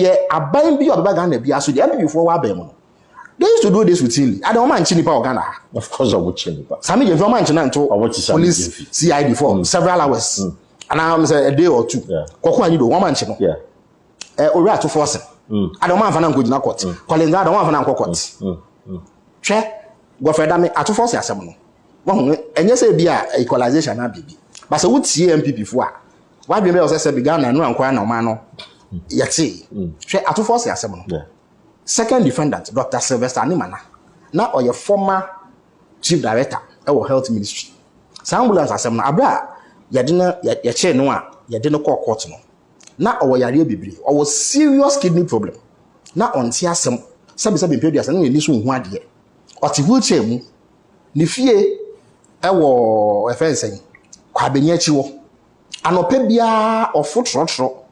yeah, a buying be or bagana be as the MP before Wabemo. They used to do this routinely. I don't mind Chinipa or Ghana. Of course, I would Chinipa. Some of you mentioned to police CID for several hours. And I'm say a day or two. Kokwa you do one man chino. Yeah. Or to force. I don't want to go to court. Calling I don't want to go court. Che, go for that me at force yourself. One and you say be a equalization na baby. But so would see MP before. Why be also say began and no anquire no man. Yet, che at force yourself. Second defendant, Dr. Sylvester Animana, now or your former chief director of health ministry. Some ambulance assembly, abra, ya didn't ya chair no, ya didn't call court no. Now or ya real bibli, or was serious kidney problem. Now on tia some periods and this one dear. Or to wheelchair mu, ni fie, ewo fencing, kwabenyechiwo, anopebia or foot rotro,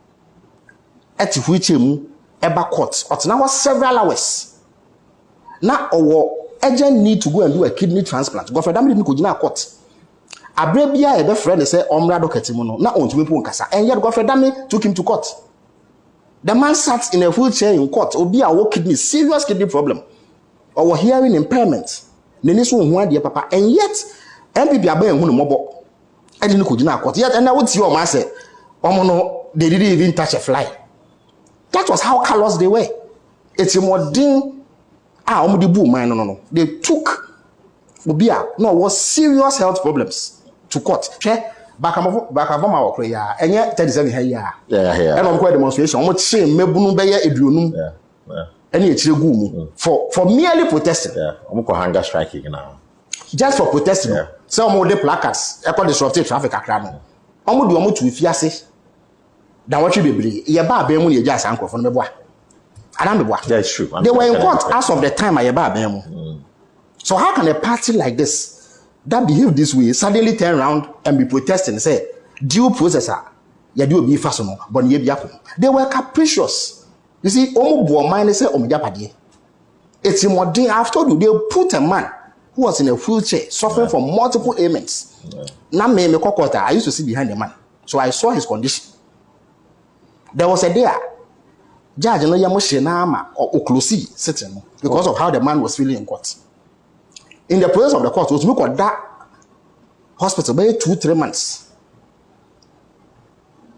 at wheelchair mu. Eba court, but now several hours. Now our agent need to go and do a kidney transplant. Go for that meeting could court. Abrebia ebe friend say omra doketimono. Now on to me kasa. And yet go for that took him to court. The man sat in a wheelchair in court. Obi a kidney, serious kidney problem. Or hearing impairment. Nenisu nwa de papa. And yet MPP abaye hunu mobo. I didn't could court. Yet and I would see your man say, omono they didn't even touch a fly. That was how callous they were. It's a more ding. No. They took Ubia. No, was serious health problems to court. Back of my prayer. And yet, 37 here. Yeah. And I'm quite demonstration. I'm not saying Mebunu Baya Edunum. Any Chigumu for merely protesting. Yeah. I'm going hunger striking now. Just for protesting. Some of the placards. I call disruptive traffic. I'm going to do fiase. Then what you be? You buy bemu you just uncle from the boy. Yeah, it's true. They were in court as of the time I buy bemu. So how can a party like this that behave this way suddenly turn around and be protesting and say due processor you do be fasono but you be they were capricious. You see, omo bo man say omo japade. It's more day after they put a man who was in a wheelchair suffering from multiple ailments. Now me kokota I used to sit behind the man. So I saw his condition. There was a day, Judge no Yamushinama or Oklusi sitting because of how the man was feeling in court. In the presence of the court, was look at that hospital by 2-3 months.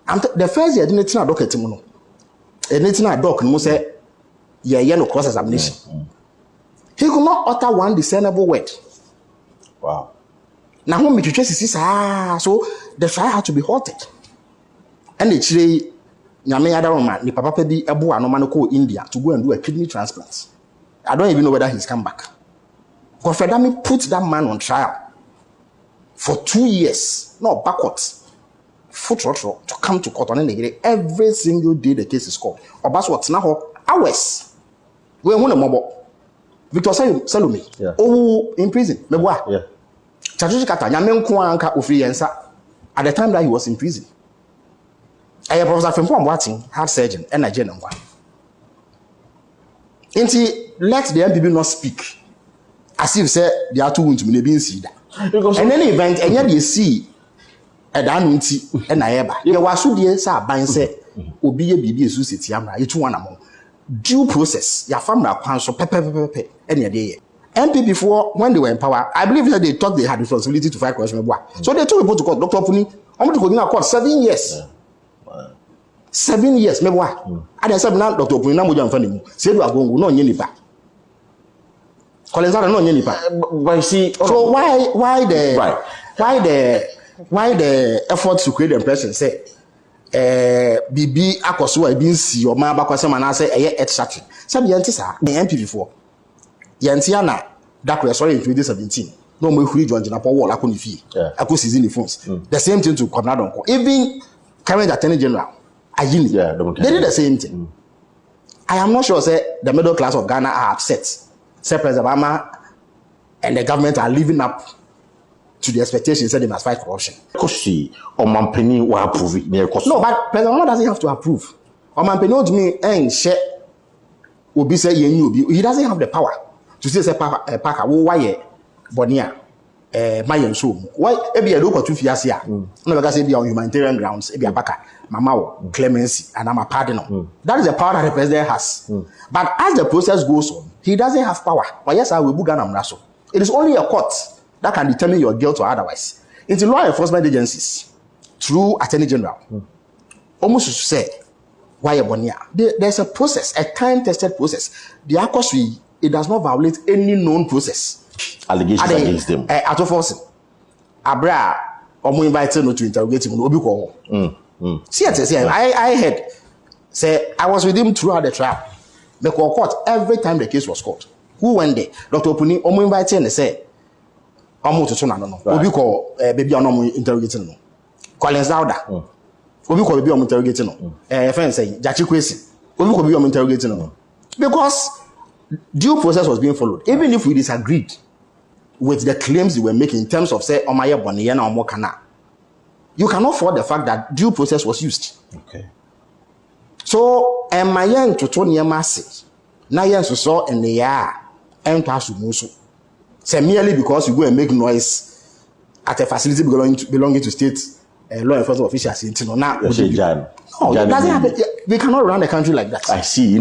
And the first year didn't know doctor Timono. It didn't know doc and say, yeah, no cross examination. He could not utter one discernible word. Wow. Now, when we trace so the trial had to be halted. And it's Nyame Adaroma, ni papa bi ebo anoma ko India to go and do a kidney transplant. I don't even know whether he's come back. Confedami put that man on trial for 2 years, no backwards, foot to come to court on any every single day the case is called. Obas what's now hours. We want a mobile. Victor Salome, oh, in prison. Yeah. Chachuchi kata nyame nko anka ofri yensa at the time that he was in prison. I have Professor Fempom watching heart surgeon and Nigerian one. Let the MPP not speak as if say they are too wound to be see that. In any event, and yet you see a danunti and Naeba. You was so dear, sir, by say, Obi a BB Susit Yamra, you 2 1 among due process, your family council, pepe, any day. MP before when they were in power, I believe that they thought they had responsibility to fight corruption. So they took people to court, Dr. Puni, I'm going to go to court 7 years. 7 years, maybe what? I didn't say now, Dr. Puni, I'm going to say, you are going no nipa. Collins are no nipa. But see, so why the effort to create the impression say, BB Akosu, I been see your man back was someone I say, etc. Some Yantisa, the MP before. Yantiana, that was sorry in 2017. No more free joined in a power, I couldn't fee. I could see the phones. The same thing to Conrado. Even current Attorney General, they did the same thing. I am not sure, say, the middle class of Ghana are upset. Say President Obama and the government are living up to the expectations that they must fight corruption. Koshi or Mampeni will approve it. No, but President Obama doesn't have to approve. Or Mampeni to me and share will be say he doesn't have the power to say Parker, why Bonia my and so why ebi a look or 2 years here no because be on humanitarian grounds ebi abaka mama clemency and I'm a pardon. That is the power that the president has. But as the process goes on, he doesn't have power. But yes, I will book an raso. It is only a court that can determine your guilt or otherwise. It's law enforcement agencies through Attorney General. Almost to say why there's a process, a time-tested process. The accuracy, it does not violate any known process. Allegations against them. At all force, Abra, or invited to interrogate him. See, I heard. Say I was with him throughout the trial. The court every time the case was called. Who went there? Dr. Opuni, invited and say, "Omo to no. Obi call baby on interrogating no. Collins Dauda. Obi call baby on interrogating no. Friend say Jachi Kwesi. Obi call baby on interrogating no. Because due process was being followed. Even if we disagreed with the claims they were making in terms of say Omaye Boniye na Omo Kana, you cannot fault the fact that due process was used. Okay. So, my young to Tony Massey, now yes, saw in the year, and pass to Musu. Say merely because you go and make noise at a facility belonging to state law enforcement officials. Now, no, it doesn't happen. We cannot run the country like that. I see.